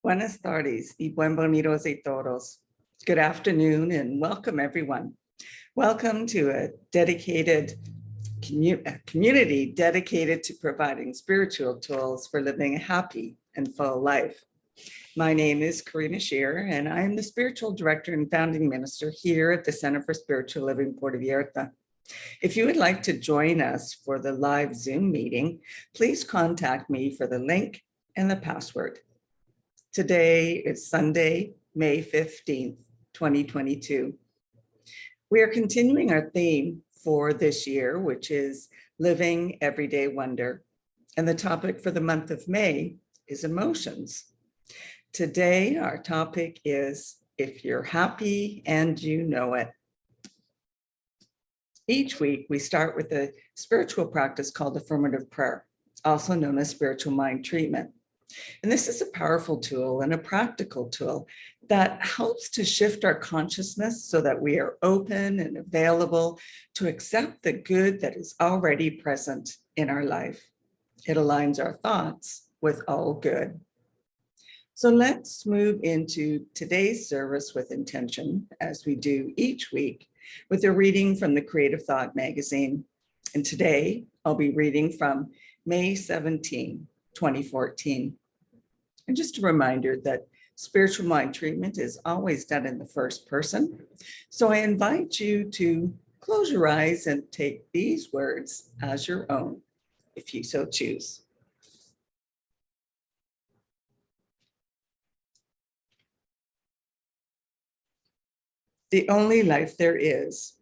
Buenas tardes y bienvenidos a todos. Good afternoon and welcome everyone. Welcome to a dedicated community dedicated to providing spiritual tools for living a happy and full life. My name is Karina Scheer and I am the spiritual director and founding minister here at the Center for Spiritual Living Puerto Vallarta. If you would like to join us for the live Zoom meeting, please contact me for the link and the password. Today is Sunday, May 15th, 2022. We are continuing our theme for this year, which is Living Everyday Wonder. And the topic for the month of May is emotions. Today, our topic is If You're Happy and You Know It. Each week, we start with a spiritual practice called affirmative prayer, also known as spiritual mind treatment. And this is a powerful tool and a practical tool that helps to shift our consciousness so that we are open and available to accept the good that is already present in our life. It aligns our thoughts with all good. So let's move into today's service with intention, as we do each week, with a reading from the Creative Thought magazine. And today I'll be reading from May 17, 2014. And just a reminder that spiritual mind treatment is always done in the first person. So I invite you to close your eyes and take these words as your own, if you so choose. The only life there is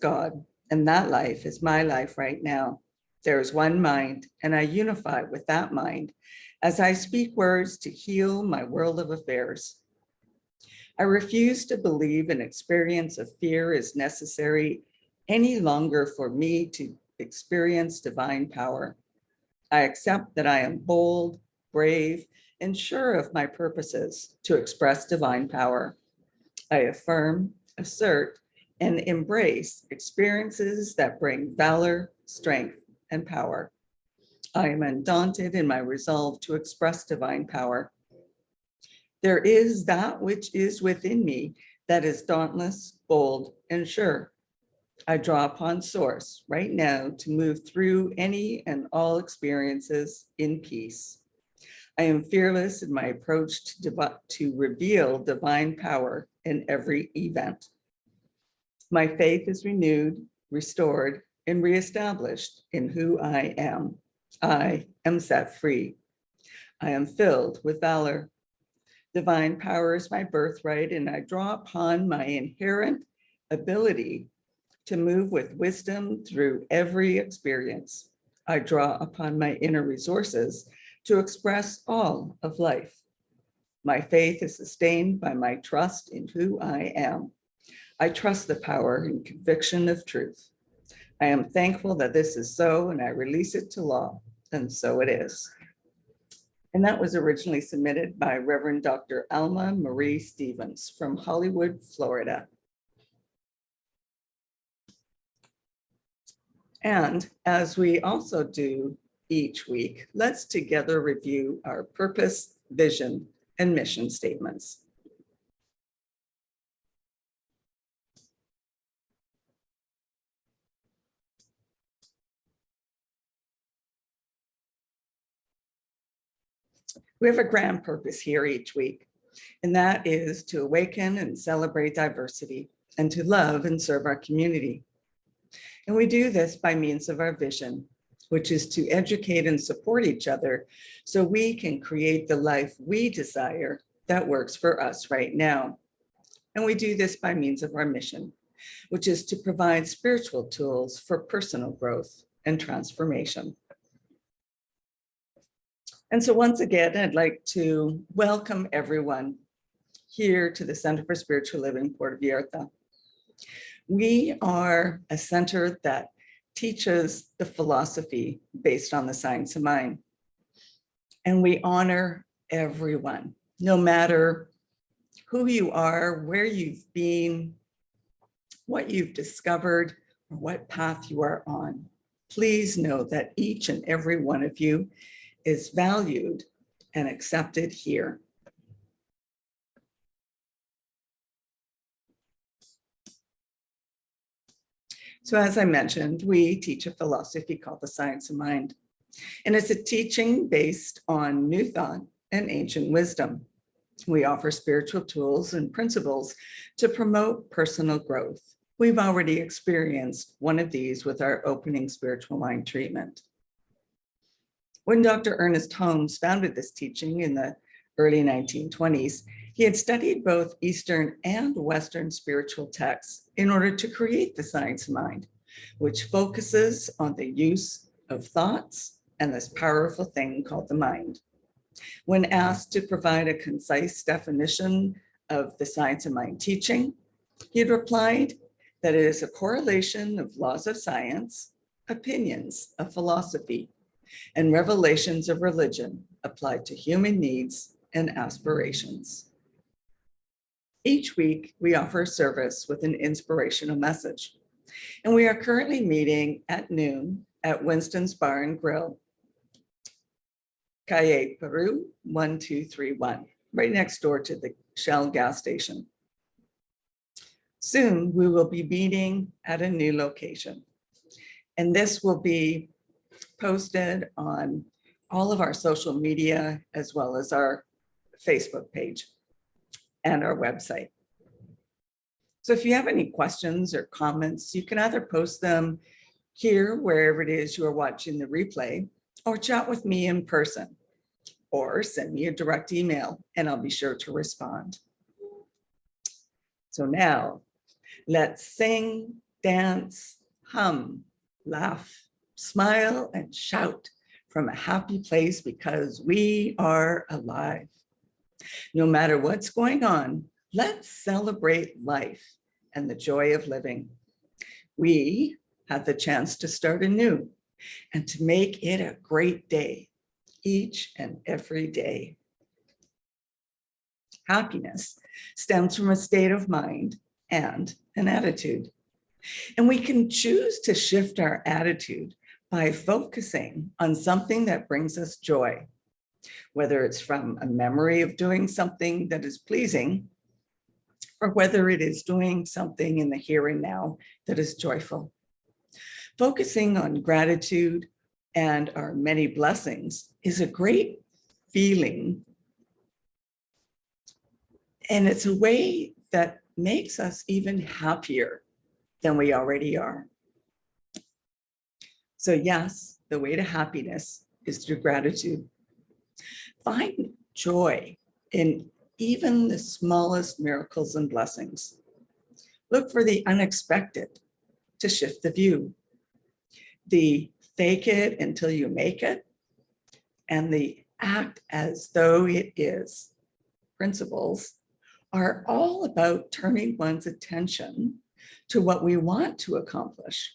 God, and that life is my life right now. There is one mind, and I unify with that mind as I speak words to heal my world of affairs. I refuse to believe an experience of fear is necessary any longer for me to experience divine power. I accept that I am bold, brave, and sure of my purposes to express divine power. I affirm, assert, and embrace experiences that bring valor, strength, and power. I am undaunted in my resolve to express divine power. There is that which is within me that is dauntless, bold, and sure. I draw upon Source right now to move through any and all experiences in peace. I am fearless in my approach to reveal divine power in every event. My faith is renewed, restored, and reestablished in who I am. I am set free. I am filled with valor. Divine power is my birthright, and I draw upon my inherent ability to move with wisdom through every experience. I draw upon my inner resources to express all of life. My faith is sustained by my trust in who I am. I trust the power and conviction of truth. I am thankful that this is so, and I release it to law, and so it is. And that was originally submitted by Reverend Dr. Alma Marie Stevens from Hollywood, Florida. And as we also do each week, let's together review our purpose, vision, and mission statements. We have a grand purpose here each week, and that is to awaken and celebrate diversity and to love and serve our community. And we do this by means of our vision, which is to educate and support each other so we can create the life we desire that works for us right now. And we do this by means of our mission, which is to provide spiritual tools for personal growth and transformation. And so once again, I'd like to welcome everyone here to the Center for Spiritual Living Puerto Vallarta. We are a center that teaches the philosophy based on the science of mind. And we honor everyone, no matter who you are, where you've been, what you've discovered, or what path you are on. Please know that each and every one of you is valued and accepted here. So as I mentioned, we teach a philosophy called the science of mind. And it's a teaching based on new thought and ancient wisdom. We offer spiritual tools and principles to promote personal growth. We've already experienced one of these with our opening spiritual mind treatment. When Dr. Ernest Holmes founded this teaching in the early 1920s, he had studied both Eastern and Western spiritual texts in order to create the science of mind, which focuses on the use of thoughts and this powerful thing called the mind. When asked to provide a concise definition of the science of mind teaching, he had replied that it is a correlation of laws of science, opinions of philosophy, and revelations of religion applied to human needs and aspirations. Each week, we offer a service with an inspirational message, and we are currently meeting at noon at Winston's Bar and Grill, Calle Peru 1231, right next door to the Shell gas station. Soon, we will be meeting at a new location, and this will be posted on all of our social media as well as our Facebook page and our website. So if you have any questions or comments, you can either post them here, wherever it is you are watching the replay, or chat with me in person, or send me a direct email and I'll be sure to respond. So now, let's sing, dance, hum, laugh, smile, and shout from a happy place because we are alive. No matter what's going on, let's celebrate life and the joy of living. We had the chance to start anew and to make it a great day, each and every day. Happiness stems from a state of mind and an attitude. And we can choose to shift our attitude by focusing on something that brings us joy, whether it's from a memory of doing something that is pleasing, or whether it is doing something in the here and now that is joyful. Focusing on gratitude and our many blessings is a great feeling. And it's a way that makes us even happier than we already are. So yes, the way to happiness is through gratitude. Find joy in even the smallest miracles and blessings. Look for the unexpected to shift the view. The fake it until you make it, and the act as though it is principles are all about turning one's attention to what we want to accomplish,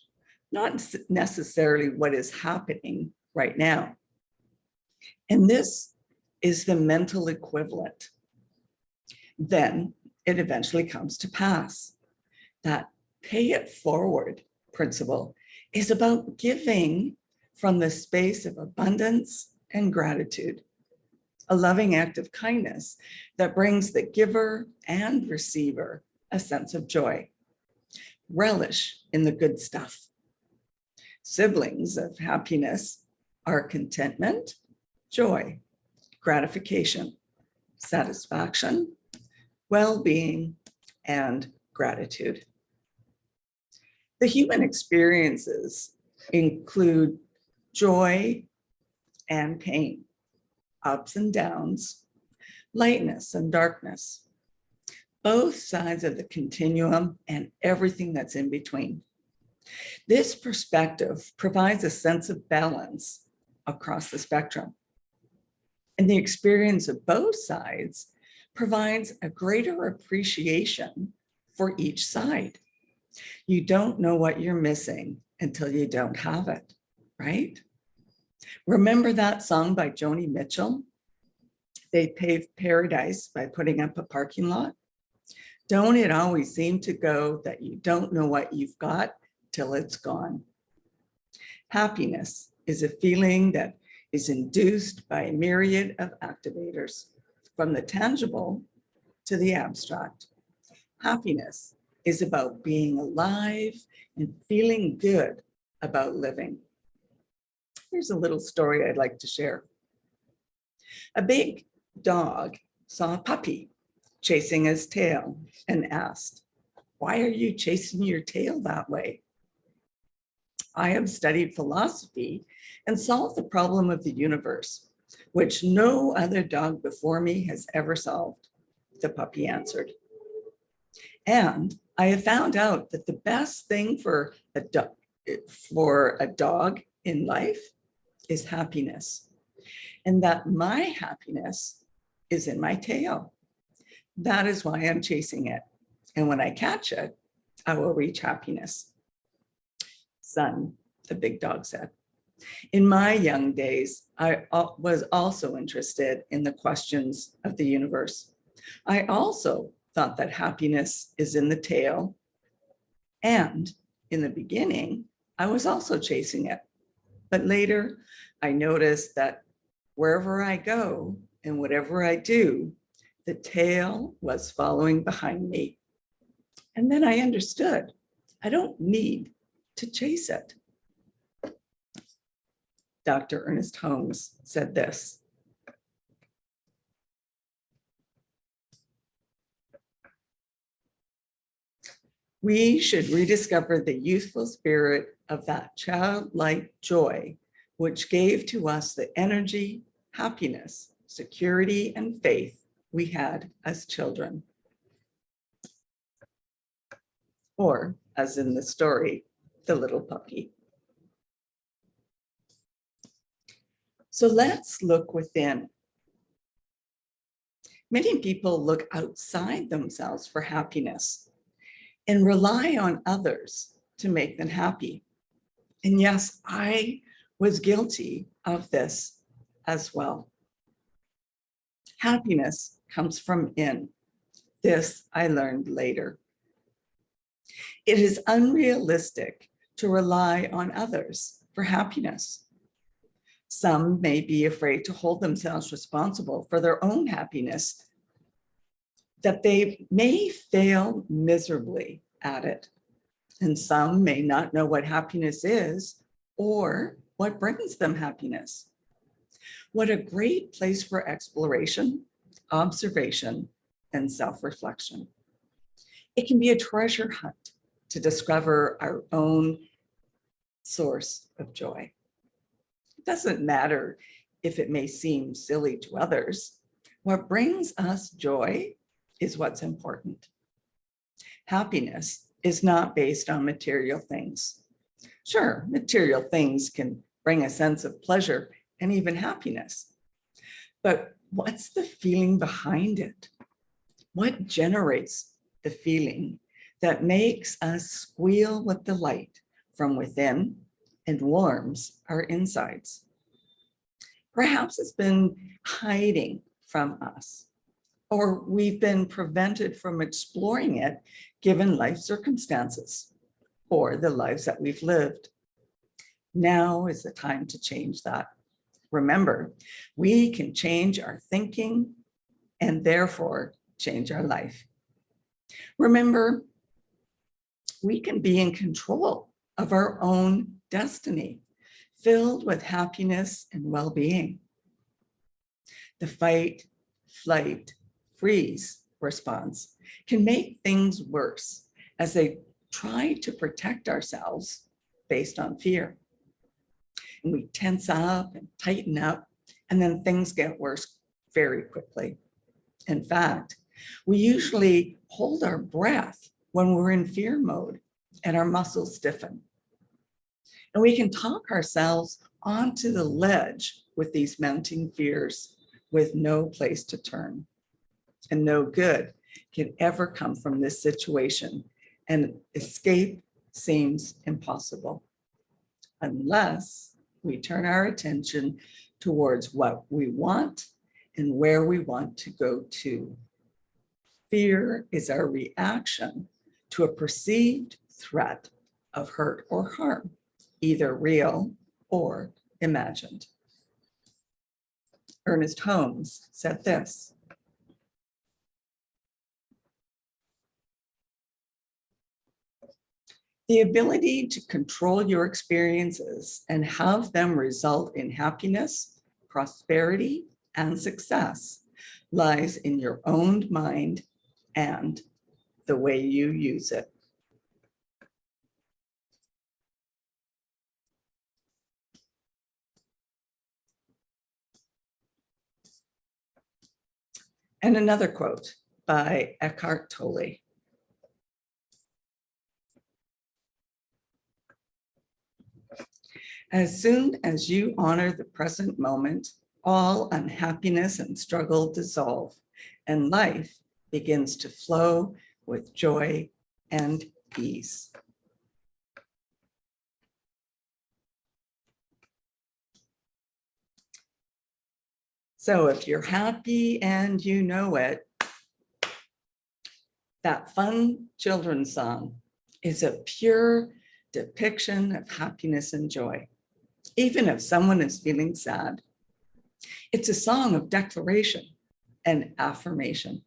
not necessarily what is happening right now. And this is the mental equivalent. Then it eventually comes to pass. That pay it forward principle is about giving from the space of abundance and gratitude, a loving act of kindness that brings the giver and receiver a sense of joy. Relish in the good stuff. Siblings of happiness are contentment, joy, gratification, satisfaction, well-being, and gratitude. The human experiences include joy and pain, ups and downs, lightness and darkness, both sides of the continuum and everything that's in between. This perspective provides a sense of balance across the spectrum. And the experience of both sides provides a greater appreciation for each side. You don't know what you're missing until you don't have it, right? Remember that song by Joni Mitchell? They paved paradise by putting up a parking lot. Don't it always seem to go that you don't know what you've got till it's gone? Happiness is a feeling that is induced by a myriad of activators, from the tangible to the abstract. Happiness is about being alive and feeling good about living. Here's a little story I'd like to share. A big dog saw a puppy chasing his tail and asked, "Why are you chasing your tail that way?" "I have studied philosophy and solved the problem of the universe, which no other dog before me has ever solved," the puppy answered. "And I have found out that the best thing for a dog in life is happiness, and that my happiness is in my tail. That is why I'm chasing it. And when I catch it, I will reach happiness." "Son," the big dog said, "in my young days, I was also interested in the questions of the universe. I also thought that happiness is in the tail. And in the beginning, I was also chasing it. But later, I noticed that wherever I go and whatever I do, the tail was following behind me. And then I understood I don't need to chase it." Dr. Ernest Holmes said this: "We should rediscover the youthful spirit of that childlike joy which gave to us the energy, happiness, security, and faith we had as children." Or, as in the story, the little puppy. So let's look within. Many people look outside themselves for happiness and rely on others to make them happy. And yes, I was guilty of this as well. Happiness comes from in. This I learned later. It is unrealistic to rely on others for happiness. Some may be afraid to hold themselves responsible for their own happiness, that they may fail miserably at it. And some may not know what happiness is or what brings them happiness. What a great place for exploration, observation, and self-reflection. It can be a treasure hunt to discover our own source of joy. It doesn't matter if it may seem silly to others. What brings us joy is what's important. Happiness is not based on material things. Sure, material things can bring a sense of pleasure and even happiness. But what's the feeling behind it? What generates the feeling that makes us squeal with delight from within and warms our insides? Perhaps it's been hiding from us, or we've been prevented from exploring it given life circumstances or the lives that we've lived. Now is the time to change that. Remember, we can change our thinking and therefore change our life. Remember, we can be in control of our own destiny, filled with happiness and well-being. The fight, flight, freeze response can make things worse as they try to protect ourselves based on fear. And we tense up and tighten up, and then things get worse very quickly. In fact, we usually hold our breath when we're in fear mode and our muscles stiffen. And we can talk ourselves onto the ledge with these mounting fears with no place to turn. And no good can ever come from this situation, and escape seems impossible unless we turn our attention towards what we want and where we want to go to. Fear is our reaction to a perceived threat of hurt or harm, either real or imagined. Ernest Holmes said this: The ability to control your experiences and have them result in happiness, prosperity, and success lies in your own mind and the way you use it. And another quote by Eckhart Tolle. As soon as you honor the present moment, all unhappiness and struggle dissolve, and life begins to flow with joy and ease. So if you're happy and you know it, that fun children's song is a pure depiction of happiness and joy, even if someone is feeling sad. It's a song of declaration and affirmation.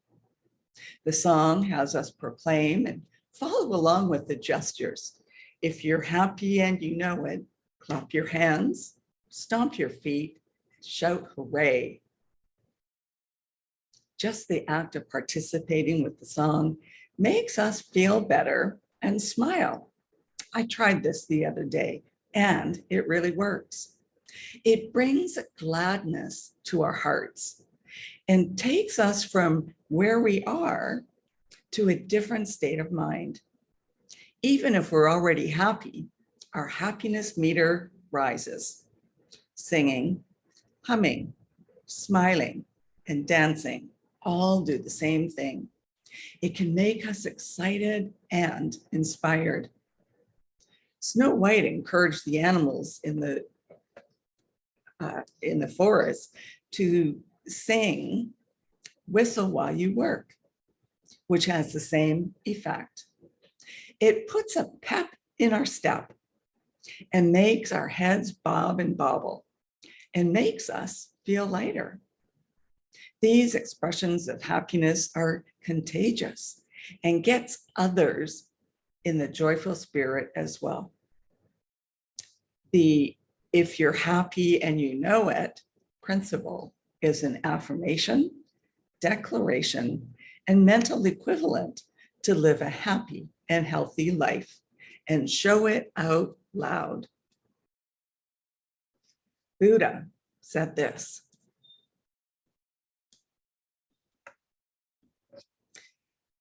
The song has us proclaim and follow along with the gestures. If you're happy and you know it, clap your hands, stomp your feet, shout hooray. Just the act of participating with the song makes us feel better and smile. I tried this the other day and it really works. It brings gladness to our hearts and takes us from where we are to a different state of mind. Even if we're already happy, our happiness meter rises. Singing, humming, smiling, and dancing all do the same thing. It can make us excited and inspired. Snow White encouraged the animals in the forest to sing, whistle while you work, which has the same effect. It puts a pep in our step and makes our heads bob and bobble and makes us feel lighter. These expressions of happiness are contagious and gets others in the joyful spirit as well. The if you're happy and you know it principle is an affirmation, declaration, and mental equivalent to live a happy and healthy life and show it out loud. Buddha said this: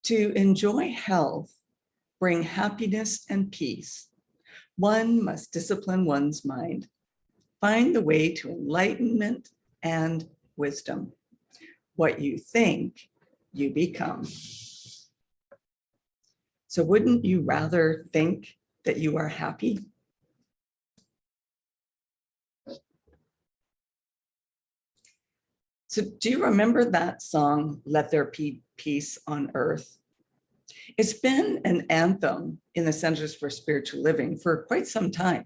to enjoy health, bring happiness and peace, one must discipline one's mind, find the way to enlightenment and wisdom. What you think, you become. So wouldn't you rather think that you are happy? So do you remember that song, Let There Be Peace on Earth? It's been an anthem in the Centers for Spiritual Living for quite some time.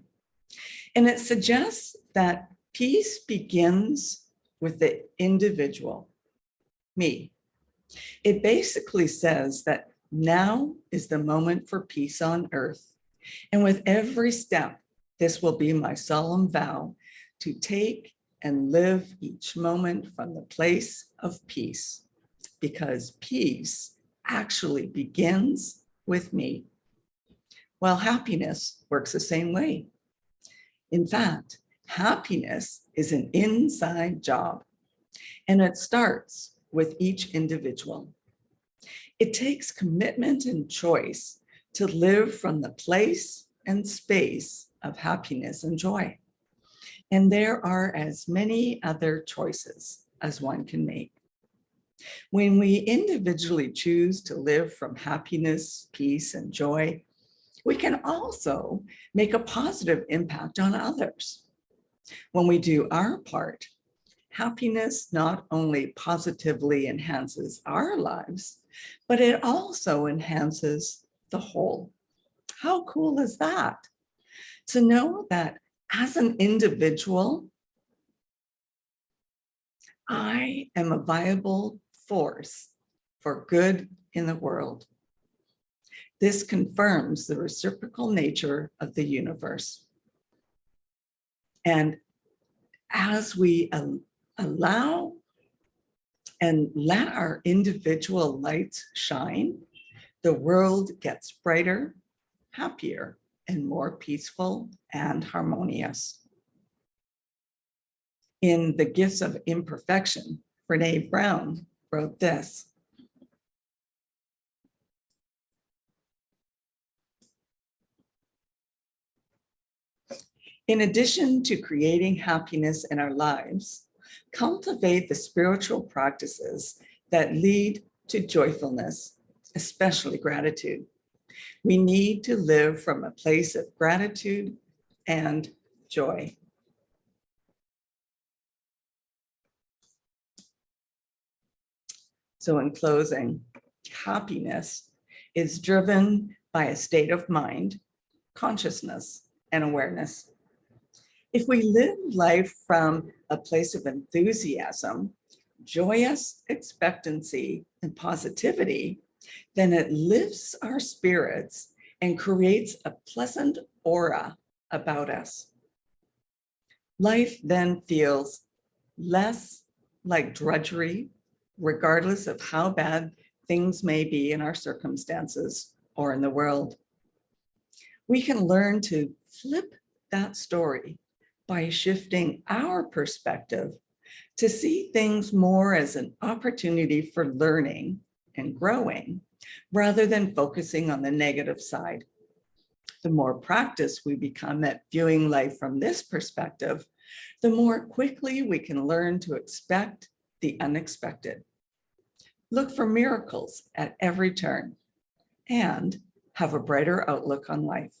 And it suggests that peace begins with the individual, me. It basically says that now is the moment for peace on earth. And with every step, this will be my solemn vow to take and live each moment from the place of peace, because peace actually begins with me. While happiness works the same way. In fact, happiness is an inside job, and it starts with each individual. It takes commitment and choice to live from the place and space of happiness and joy. And there are as many other choices as one can make. When we individually choose to live from happiness, peace, and joy, we can also make a positive impact on others. When we do our part, happiness not only positively enhances our lives, but it also enhances the whole. How cool is that? To know that as an individual, I am a viable force for good in the world. This confirms the reciprocal nature of the universe. And as we allow and let our individual lights shine, the world gets brighter, happier, and more peaceful and harmonious. In The Gifts of Imperfection, Brene Brown wrote this: in addition to creating happiness in our lives, cultivate the spiritual practices that lead to joyfulness, especially gratitude. We need to live from a place of gratitude and joy. So in closing, happiness is driven by a state of mind, consciousness, and awareness. If we live life from a place of enthusiasm, joyous expectancy, and positivity, then it lifts our spirits and creates a pleasant aura about us. Life then feels less like drudgery, regardless of how bad things may be in our circumstances or in the world. We can learn to flip that story by shifting our perspective to see things more as an opportunity for learning and growing, rather than focusing on the negative side. The more practice we become at viewing life from this perspective, the more quickly we can learn to expect the unexpected. Look for miracles at every turn and have a brighter outlook on life.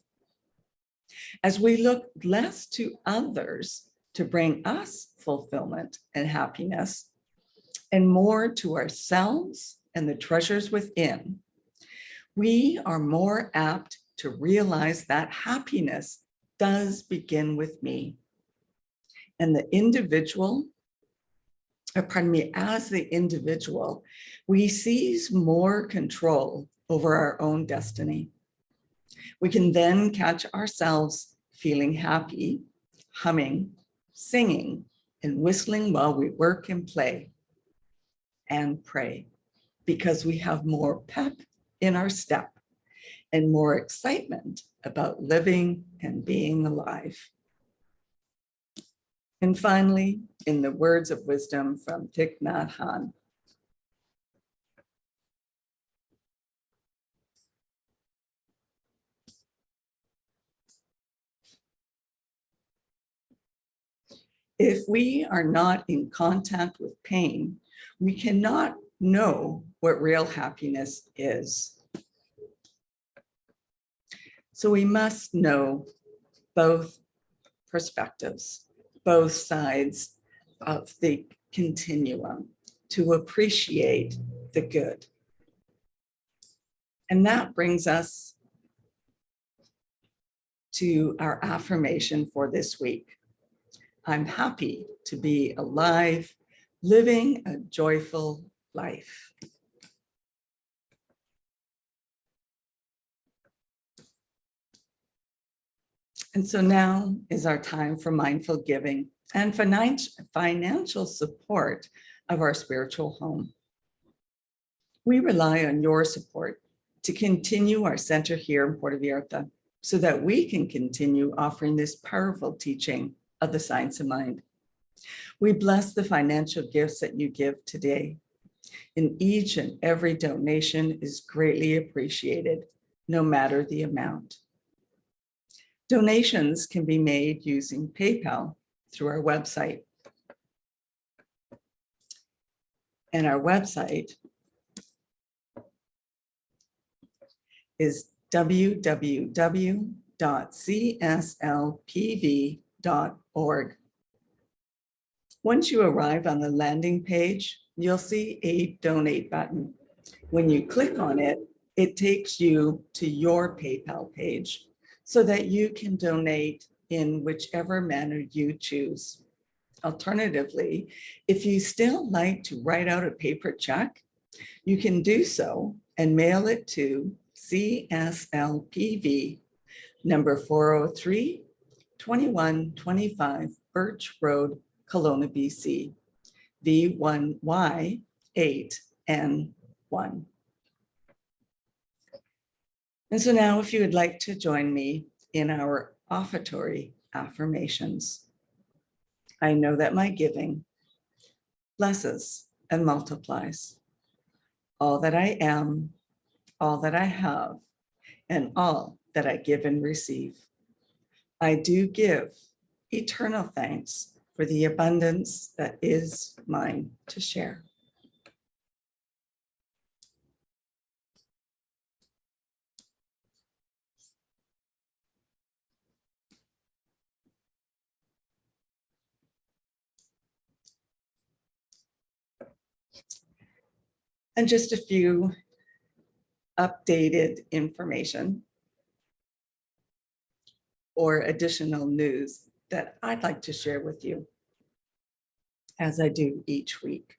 As we look less to others to bring us fulfillment and happiness, and more to ourselves and the treasures within, we are more apt to realize that happiness does begin with me. And the individual, as the individual, we seize more control over our own destiny. We can then catch ourselves feeling happy, humming, singing, and whistling while we work and play and pray, because we have more pep in our step and more excitement about living and being alive. And finally, in the words of wisdom from Thich Nhat Hanh, if we are not in contact with pain, we cannot know what real happiness is. So we must know both perspectives, both sides of the continuum, to appreciate the good. And that brings us to our affirmation for this week. I'm happy to be alive, living a joyful life. And so now is our time for mindful giving and financial support of our spiritual home. We rely on your support to continue our center here in Puerto Vallarta so that we can continue offering this powerful teaching of the science of mind. We bless the financial gifts that you give today, and each and every donation is greatly appreciated, no matter the amount. Donations can be made using PayPal through our website. And our website is www.cslpv.org. Once you arrive on the landing page, you'll see a donate button. When you click on it, it takes you to your PayPal page so that you can donate in whichever manner you choose. Alternatively, if you still like to write out a paper check, you can do so and mail it to CSLPV, number 403, 2125 Birch Road, Kelowna, BC, V1Y8N1. And so now if you would like to join me in our offertory affirmations. I know that my giving blesses and multiplies all that I am, all that I have, and all that I give and receive. I do give eternal thanks for the abundance that is mine to share. And just a few updated information or additional news that I'd like to share with you as I do each week.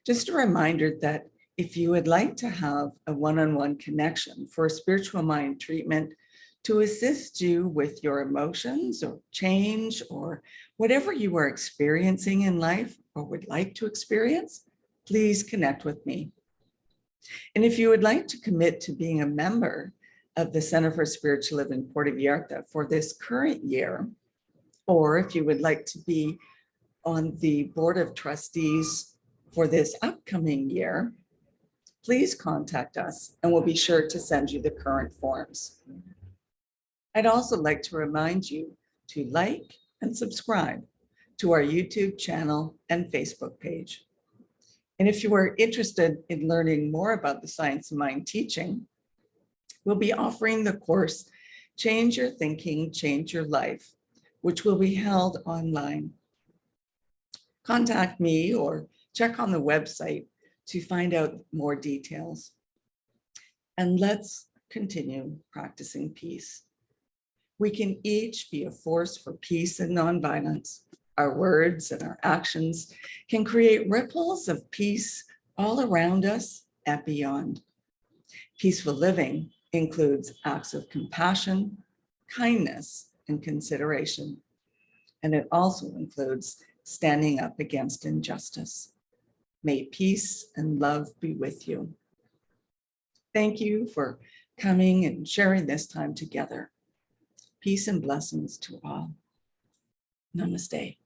Just a reminder that if you would like to have a one-on-one connection for a spiritual mind treatment to assist you with your emotions or change or whatever you are experiencing in life or would like to experience, please connect with me. And if you would like to commit to being a member of the Center for Spiritual Living Puerto Vallarta for this current year, or if you would like to be on the Board of Trustees for this upcoming year, please contact us and we'll be sure to send you the current forms. I'd also like to remind you to like and subscribe to our YouTube channel and Facebook page. And if you are interested in learning more about the Science of Mind teaching, we'll be offering the course, Change Your Thinking, Change Your Life, which will be held online. Contact me or check on the website to find out more details. And let's continue practicing peace. We can each be a force for peace and nonviolence. Our words and our actions can create ripples of peace all around us and beyond. Peaceful living includes acts of compassion, kindness, and consideration. And it also includes standing up against injustice. May peace and love be with you. Thank you for coming and sharing this time together. Peace and blessings to all. Namaste.